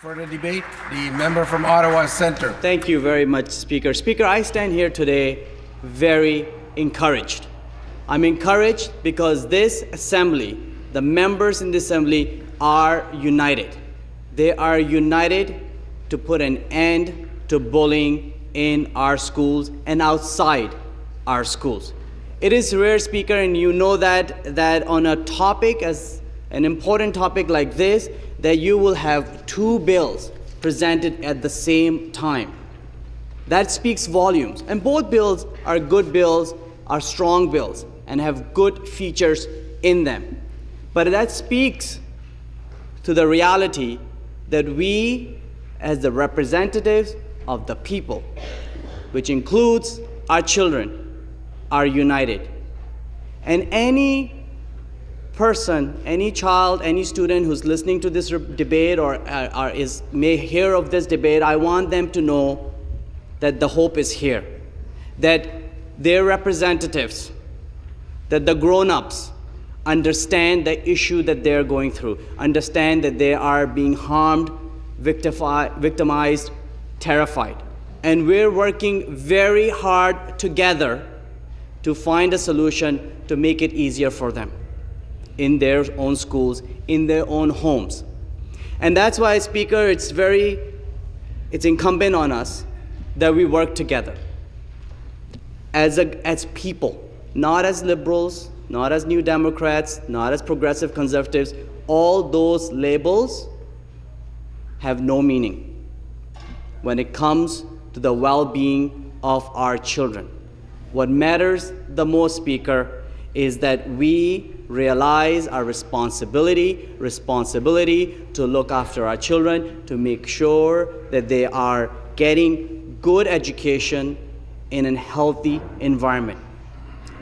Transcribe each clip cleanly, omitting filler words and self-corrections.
For the debate, the member from Ottawa Centre. Thank you very much, Speaker. Speaker, I stand here today very encouraged. I'm encouraged because this assembly, the members in the assembly are united. They are united to put an end to bullying in our schools and outside our schools. It is rare, Speaker, and you know that on a topic, as an important topic like this, that you will have two bills presented at the same time. That speaks volumes. And both bills are good bills, are strong bills, and have good features in them. But that speaks to the reality that we, as the representatives of the people, which includes our children, are united. And any person, any child, any student who's listening to this debate or may hear of this debate, I want them to know that the hope is here, that their representatives, that the grown-ups understand the issue that they're going through, understand that they are being harmed, victimized, terrified. And we're working very hard together to find a solution to make it easier for them in their own schools, in their own homes. And that's why, Speaker, it's incumbent on us that we work together as people, not as liberals, not as New Democrats, not as progressive conservatives. All those labels have no meaning when it comes to the well-being of our children. What matters the most, Speaker, is that we realize our responsibility to look after our children, to make sure that they are getting good education in a healthy environment,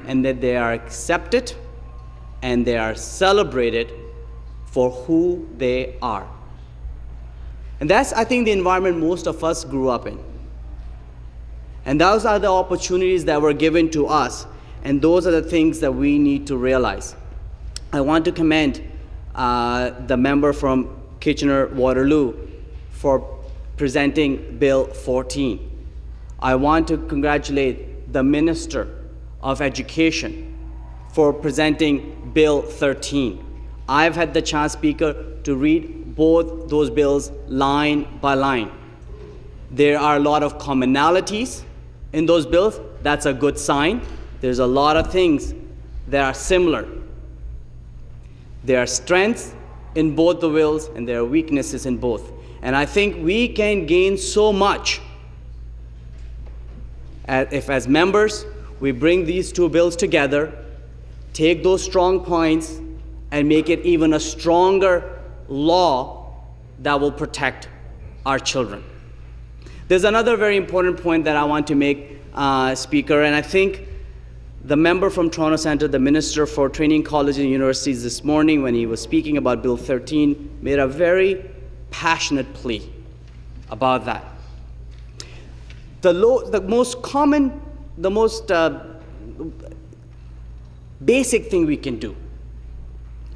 and that they are accepted and they are celebrated for who they are. And that's, I think, the environment most of us grew up in. And those are the opportunities that were given to us, and those are the things that we need to realize. I want to commend the member from Kitchener-Waterloo for presenting Bill 14. I want to congratulate the Minister of Education for presenting Bill 13. I've had the chance, Speaker, to read both those bills line by line. There are a lot of commonalities in those bills. That's a good sign. There's a lot of things that are similar. There are strengths in both the bills and there are weaknesses in both. And I think we can gain so much if, as members, we bring these two bills together, take those strong points, and make it even a stronger law that will protect our children. There's another very important point that I want to make, Speaker, and I think the member from Toronto Centre, the Minister for Training Colleges and Universities, this morning when he was speaking about Bill 13, made a very passionate plea about that. The most common, the most basic thing we can do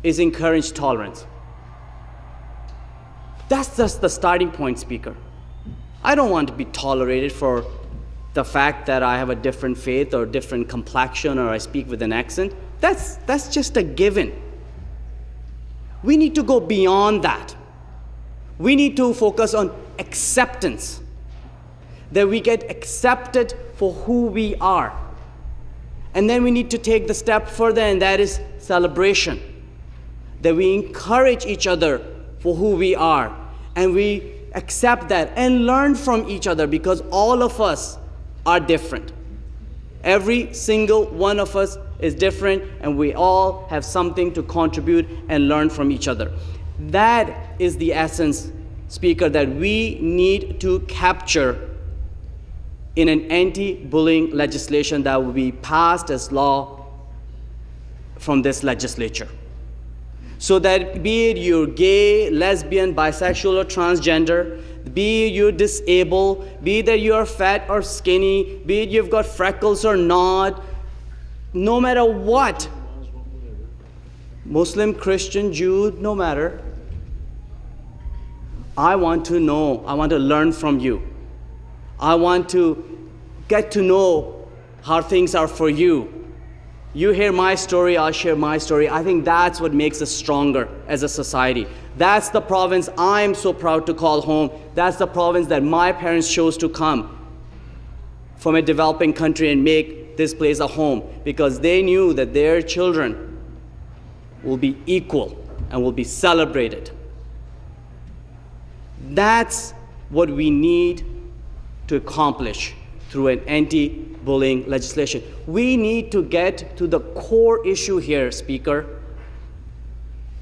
is encourage tolerance. That's just the starting point, Speaker. I don't want to be tolerated for the fact that I have a different faith or different complexion or I speak with an accent. That's just a given. We need to go beyond that. We need to focus on acceptance, that we get accepted for who we are. And then we need to take the step further, and that is celebration, that we encourage each other for who we are, and we accept that and learn from each other, because all of us are different. Every single one of us is different, and we all have something to contribute and learn from each other. That is the essence, Speaker, that we need to capture in an anti-bullying legislation that will be passed as law from this legislature. So that be it you're gay, lesbian, bisexual, or transgender, be it you're disabled, be it that you're fat or skinny, be it you've got freckles or not, no matter what, Muslim, Christian, Jew, no matter, I want to know, I want to learn from you. I want to get to know how things are for you. You hear my story, I'll share my story. I think that's what makes us stronger as a society. That's the province I'm so proud to call home. That's the province that my parents chose to come from a developing country and make this place a home, because they knew that their children will be equal and will be celebrated. That's what we need to accomplish through an anti-bullying legislation. We need to get to the core issue here, Speaker.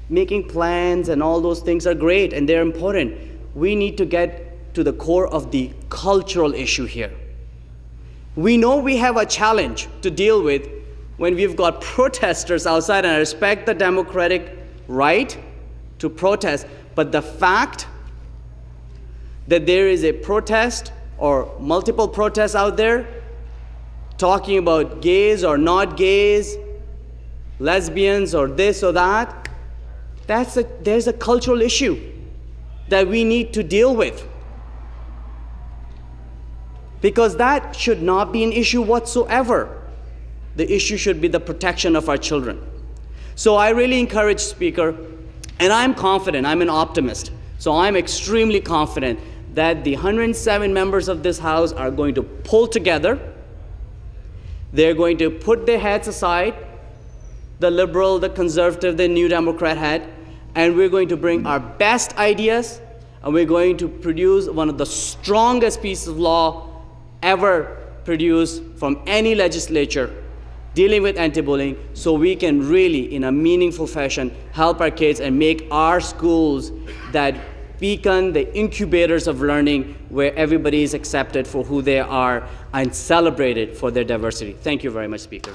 Making plans and all those things are great and they're important. We need to get to the core of the cultural issue here. We know we have a challenge to deal with when we've got protesters outside, and I respect the democratic right to protest, but the fact that there is a protest or multiple protests out there talking about gays or not gays, lesbians or this or that, there's a cultural issue that we need to deal with. Because that should not be an issue whatsoever. The issue should be the protection of our children. So I really encourage, Speaker, and I'm confident, I'm an optimist, so I'm extremely confident that the 107 members of this House are going to pull together. They're going to put their heads aside, the Liberal, the Conservative, the New Democrat head, and we're going to bring our best ideas, and we're going to produce one of the strongest pieces of law ever produced from any legislature dealing with anti-bullying, so we can really, in a meaningful fashion, help our kids and make our schools that beacon, the incubators of learning, where everybody is accepted for who they are and celebrated for their diversity. Thank you very much, Speaker.